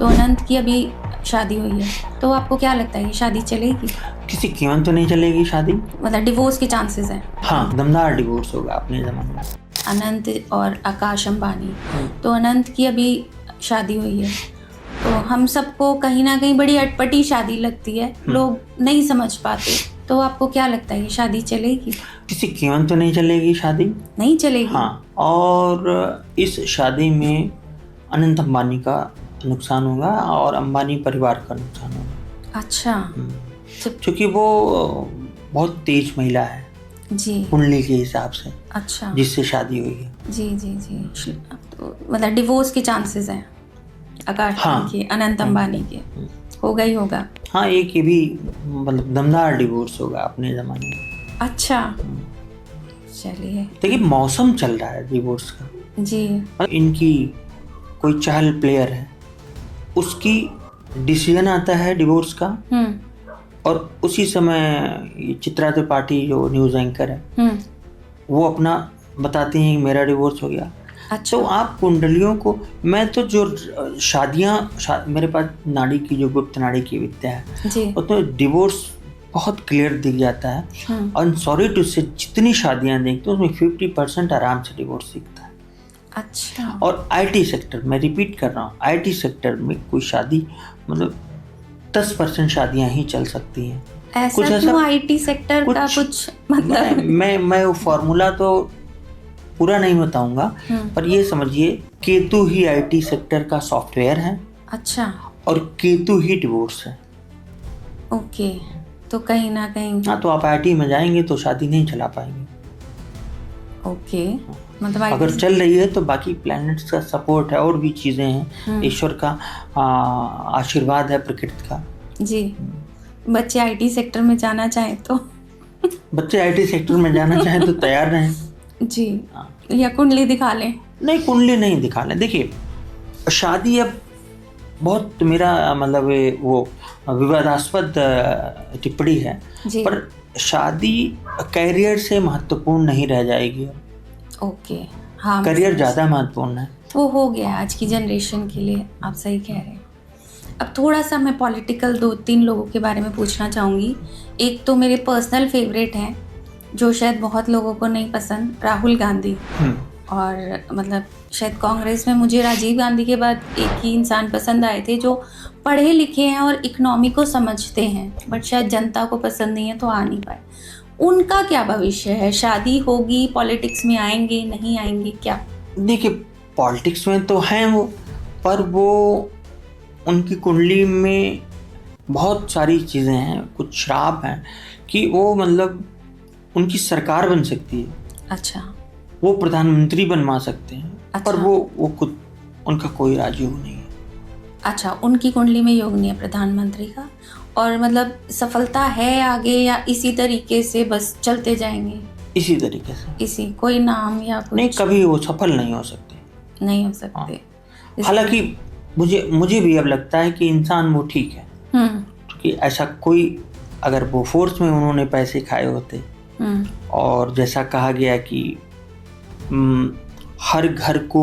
तो अनंत की अभी शादी हुई है, तो आपको क्या लगता है ये शादी चलेगी? किसी कीमत तो नहीं चलेगी शादी। मतलब डिवोर्स के चांसेस हैं? हाँ, दमदार डिवोर्स होगा अपने ज़माने में। अनंत और आकाश अंबानी, तो अनंत की अभी शादी हुई है, तो हम सबको कहीं ना कहीं बड़ी अटपटी शादी लगती है, लोग नहीं समझ पाते। तो आपको क्या लगता है ये शादी चलेगी? किसी कीमत तो नहीं चलेगी शादी। नहीं चलेगी? हाँ, और इस शादी में अनंत अंबानी का नुकसान होगा और अंबानी परिवार का नुकसान होगा। अच्छा। क्योंकि वो बहुत तेज महिला है जी। कुंडली के हिसाब से। अच्छा। जिससे शादी हुई है। जी जी जी। तो मतलब डिवोर्स के चांसेस हैं आकाश के, अनंत अंबानी के, होगा ही होगा। हाँ, एक ये भी मतलब दमदार डिवोर्स होगा अपने ज़माने में। अच्छा, चलिए। देखिए, मौसम चल रहा है डिवोर्स का जी। इनकी कोई चाइल्ड प्लेयर है, उसकी डिसीजन आता है डिवोर्स का, और उसी समय चित्रा त्रिपाठी जो न्यूज़ एंकर है वो अपना बताती हैं कि मेरा डिवोर्स हो गया। अच्छा। तो आप कुंडलियों को, मैं तो जो मेरे पास नाड़ी की जो गुप्त नाड़ी की विद्या है उसमें डिवोर्स बहुत क्लियर दिख जाता है। और सॉरी टू से जितनी शादियां देखते हैं उसमें 50% आराम से डिवोर्स दिखता है। अच्छा। और आईटी सेक्टर, मैं रिपीट कर रहा हूँ, आईटी सेक्टर में कोई शादी मतलब 10% शादियां ही चल सकती हैं। कुछ ऐसा आईटी सेक्टर का कुछ मतलब मैं वो फॉर्मूला तो पूरा नहीं बताऊंगा, पर ये समझिए केतु ही आईटी सेक्टर का सॉफ्टवेयर है। अच्छा। और केतु ही डिवोर्स है। ओके, तो कहीं ना कहीं हाँ, तो आप आईटी में जाएंगे तो शादी नहीं चला पाएंगे। ओके, मतलब अगर चल रही है तो बाकी प्लैनेट्स का सपोर्ट है और भी चीजें हैं, ईश्वर का आशीर्वाद है, प्रकृति का। जी। बच्चे आईटी सेक्टर में जाना चाहें तो बच्चे आईटी सेक्टर में जाना चाहें तो तैयार रहें जी। या कुंडली दिखा लें? नहीं, कुंडली नहीं दिखा लें। देखिए, शादी अब बहुत मेरा मतलब वो विवादास्पद टिप्पणी है, पर शादी कैरियर से महत्वपूर्ण नहीं रह जाएगी। ओके, हाँ, करियर ज़्यादा महत्वपूर्ण है। वो हो गया आज की जनरेशन के लिए, आप सही कह रहे हैं। अब थोड़ा सा मैं पॉलिटिकल 2-3 लोगों के बारे में पूछना चाहूँगी। एक तो मेरे पर्सनल फेवरेट हैं जो शायद बहुत लोगों को नहीं पसंद, राहुल गांधी। और मतलब शायद कांग्रेस में मुझे राजीव गांधी के बाद एक ही इंसान पसंद आए थे जो पढ़े लिखे हैं और इकोनॉमी को समझते हैं, बट शायद जनता को पसंद नहीं है तो आ नहीं पाए। उनका क्या भविष्य है? शादी होगी, पॉलिटिक्स में आएंगे, नहीं आएंगे, क्या? देखिए, पॉलिटिक्स में तो हैं वो, पर वो उनकी कुंडली में बहुत सारी चीज़ें हैं, कुछ श्राप हैं कि वो मतलब उनकी सरकार बन सकती है। अच्छा। वो प्रधानमंत्री बनवा सकते हैं। अच्छा। पर वो खुद उनका कोई राजयोग नहीं है। अच्छा, उनकी कुंडली में योग नहीं है प्रधानमंत्री का, और मतलब सफलता है आगे या इसी तरीके से बस चलते जाएंगे? इसी तरीके से, इसी कोई नाम या कुछ? नहीं, कभी वो सफल नहीं हो सकते। नहीं हो सकते। हालांकि मुझे भी अब लगता है कि इंसान वो ठीक है, क्योंकि ऐसा कोई, अगर वो फोर्स में उन्होंने पैसे खाए होते और जैसा कहा गया कि हर घर को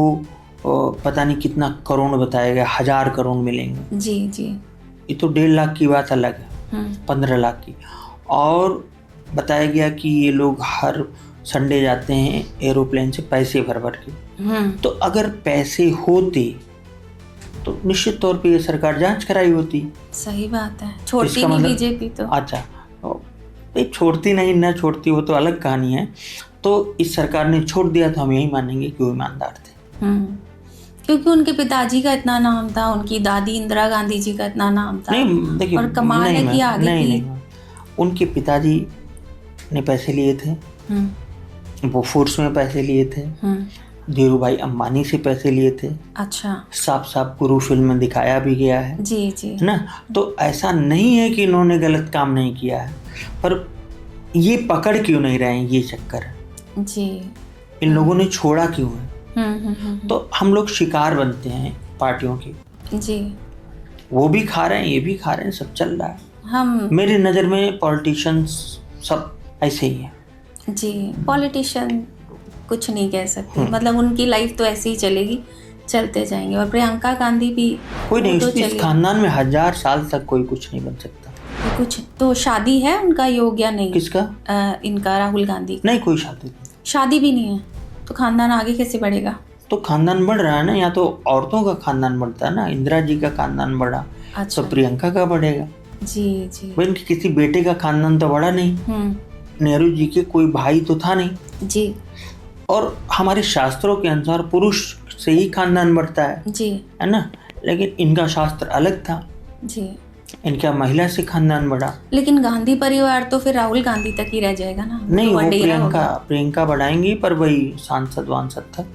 पता नहीं कितना करोड़ बताया गया, 1000 करोड़ मिलेंगे। जी जी। ये तो 1.5 लाख की बात अलग है, 15 लाख की। और बताया गया कि ये लोग हर संडे जाते हैं एरोप्लेन से पैसे भर भर के। तो अगर पैसे होते तो निश्चित तौर पे ये सरकार जांच कराई होती। सही बात है, छोड़ती नहीं बीजेपी तो। अच्छा, छोड़ती नहीं, ना छोड़ती वो तो अलग कहानी है। तो इस सरकार ने छोड़ दिया तो हम यही मानेंगे कि वो ईमानदार थे। क्योंकि उनके पिताजी का इतना नाम था, उनकी दादी इंदिरा गांधी जी का इतना नाम था। नहीं, देखिए, और कमाल है कि आगे नहीं, उनके पिताजी ने पैसे लिए थे, वो फोर्स में पैसे लिए थे, धीरू भाई अंबानी से पैसे लिए थे। अच्छा। साफ गुरु फिल्म में दिखाया भी गया है। जी जी, है ना। तो ऐसा नहीं है कि इन्होंने गलत काम नहीं किया है, पर ये पकड़ क्यों नहीं रहे हैं, ये चक्कर है जी। इन लोगों ने छोड़ा क्यों है? तो हम लोग शिकार बनते हैं पार्टियों के। जी। वो भी खा रहे हैं, ये भी खा रहे हैं, सब चल रहा है। मेरी नज़र में पॉलिटिशियंस सब ऐसे ही है। जी, पॉलिटिशियन कुछ नहीं कह सकते, मतलब उनकी लाइफ तो ऐसे ही चलेगी चलते जाएंगे। और प्रियंका गांधी भी, कोई नहीं, वो तो इस चलिए। खानदान में 1000 साल तक कोई कुछ नहीं बन सकता। कुछ तो शादी है उनका योग या नहीं? किसका? इनका, राहुल गांधी का। नहीं, कोई शादी नहीं। शादी भी नहीं है, तो खानदान आगे कैसे बढ़ेगा? तो खानदान बढ़ रहा है ना, या तो औरतों का खानदान बढ़ता है ना, इंदिरा जी का खानदान बढ़ा अच्छा। तो प्रियंका का बढ़ेगा। जी जी। भाई इनके किसी बेटे का खानदान तो बढ़ा नहीं, नेहरू जी के कोई भाई तो था नहीं जी। और हमारे शास्त्रों के अनुसार पुरुष से ही खानदान बढ़ता है जी, है ना, लेकिन इनका शास्त्र अलग था, जी। इनका महिला से खानदान बढ़ा। लेकिन गांधी परिवार तो फिर राहुल गांधी तक ही रह जाएगा ना? नहीं, वो वडेरा प्रियंका होगा। प्रियंका बढ़ाएंगी, पर वही सांसद वांसद तक।